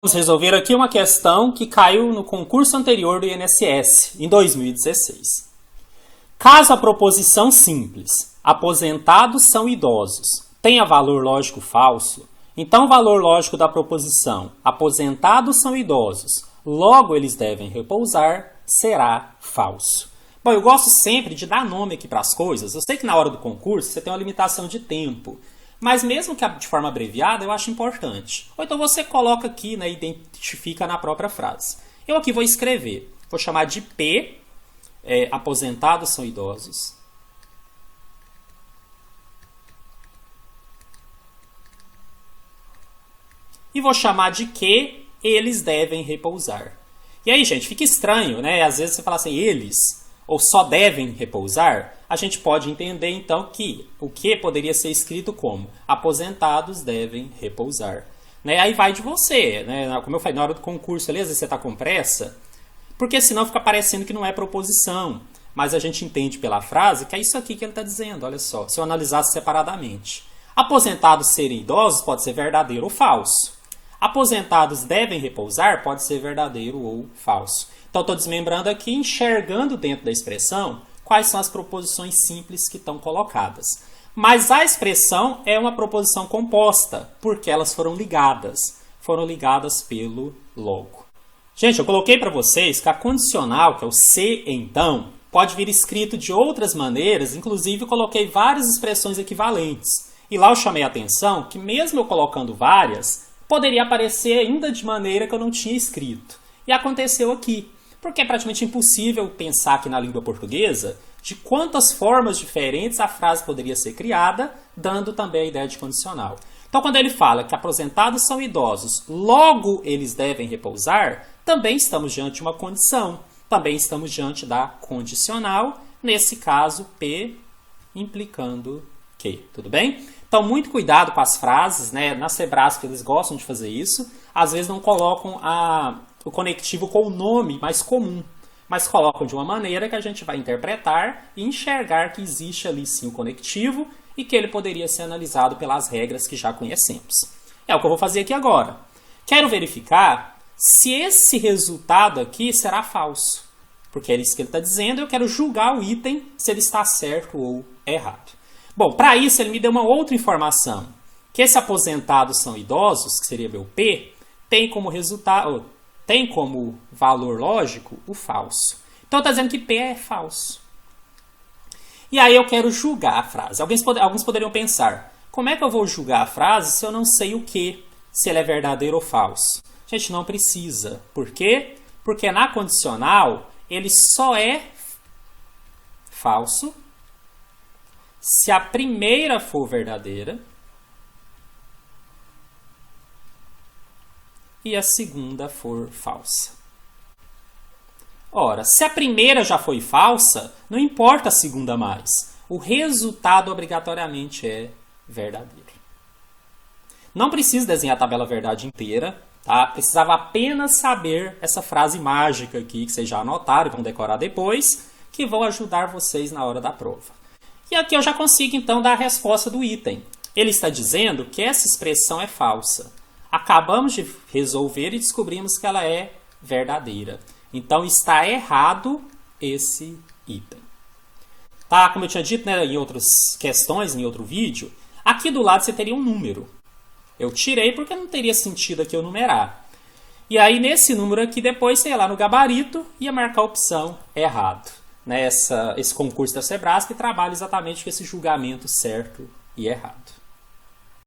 Vamos resolver aqui uma questão que caiu no concurso anterior do INSS, em 2016. Caso a proposição simples, aposentados são idosos, tenha valor lógico falso, então o valor lógico da proposição, aposentados são idosos, logo eles devem repousar, será falso. Bom, eu gosto sempre de dar nome aqui para as coisas. Eu sei que na hora do concurso você tem uma limitação de tempo, mas mesmo que de forma abreviada, eu acho importante. Ou então você coloca aqui, né, identifica na própria frase. Eu aqui vou escrever, vou chamar de P, aposentados são idosos. E vou chamar de Q, eles devem repousar. E aí, gente, fica estranho, né? Às vezes você fala assim, eles, ou só devem repousar. A gente pode entender, então, que o que poderia ser escrito como aposentados devem repousar. Né? Aí vai de você, né? Como eu falei, na hora do concurso, ali, às vezes você está com pressa, porque senão fica parecendo que não é proposição. Mas a gente entende pela frase que é isso aqui que ele está dizendo, olha só, se eu analisasse separadamente. Aposentados serem idosos pode ser verdadeiro ou falso. Aposentados devem repousar pode ser verdadeiro ou falso. Então, estou desmembrando aqui, enxergando dentro da expressão quais são as proposições simples que estão colocadas. Mas a expressão é uma proposição composta, porque elas foram ligadas pelo logo. Gente, eu coloquei para vocês que a condicional, que é o se então, pode vir escrito de outras maneiras, inclusive eu coloquei várias expressões equivalentes. E lá eu chamei a atenção que mesmo eu colocando várias, poderia aparecer ainda de maneira que eu não tinha escrito. E aconteceu aqui. Porque é praticamente impossível pensar aqui na língua portuguesa de quantas formas diferentes a frase poderia ser criada, dando também a ideia de condicional. Então, quando ele fala que aposentados são idosos, logo eles devem repousar, também estamos diante de uma condição. Também estamos diante da condicional, nesse caso, P implicando que. Tudo bem? Então, muito cuidado com as frases, né? Na Sebrasp eles gostam de fazer isso. Às vezes não colocam o conectivo com o nome mais comum, mas colocam de uma maneira que a gente vai interpretar e enxergar que existe ali sim o conectivo e que ele poderia ser analisado pelas regras que já conhecemos. É o que eu vou fazer aqui agora. Quero verificar se esse resultado aqui será falso, porque é isso que ele está dizendo, eu quero julgar o item se ele está certo ou errado. Bom, para isso ele me deu uma outra informação, que esse aposentados são idosos, que seria meu P, tem como resultado, tem como valor lógico o falso. Então está dizendo que P é falso. E aí eu quero julgar a frase. Alguns poderiam pensar, como é que eu vou julgar a frase se eu não sei o que, se ela é verdadeiro ou falso? Gente, não precisa. Por quê? Porque na condicional ele só é falso se a primeira for verdadeira e a segunda for falsa. Ora, se a primeira já foi falsa, não importa a segunda mais. O resultado obrigatoriamente é verdadeiro. Não precisa desenhar a tabela verdade inteira, tá? Precisava apenas saber essa frase mágica aqui, que vocês já anotaram e vão decorar depois, que vão ajudar vocês na hora da prova. E aqui eu já consigo, então, dar a resposta do item. Ele está dizendo que essa expressão é falsa. Acabamos de resolver e descobrimos que ela é verdadeira. Então, está errado esse item. Tá? Como eu tinha dito, né, em outras questões, em outro vídeo, aqui do lado você teria um número. Eu tirei porque não teria sentido aqui eu numerar. E aí, nesse número aqui, depois você ia lá no gabarito e ia marcar a opção errado. Esse concurso da Sebrasp trabalha exatamente com esse julgamento certo e errado.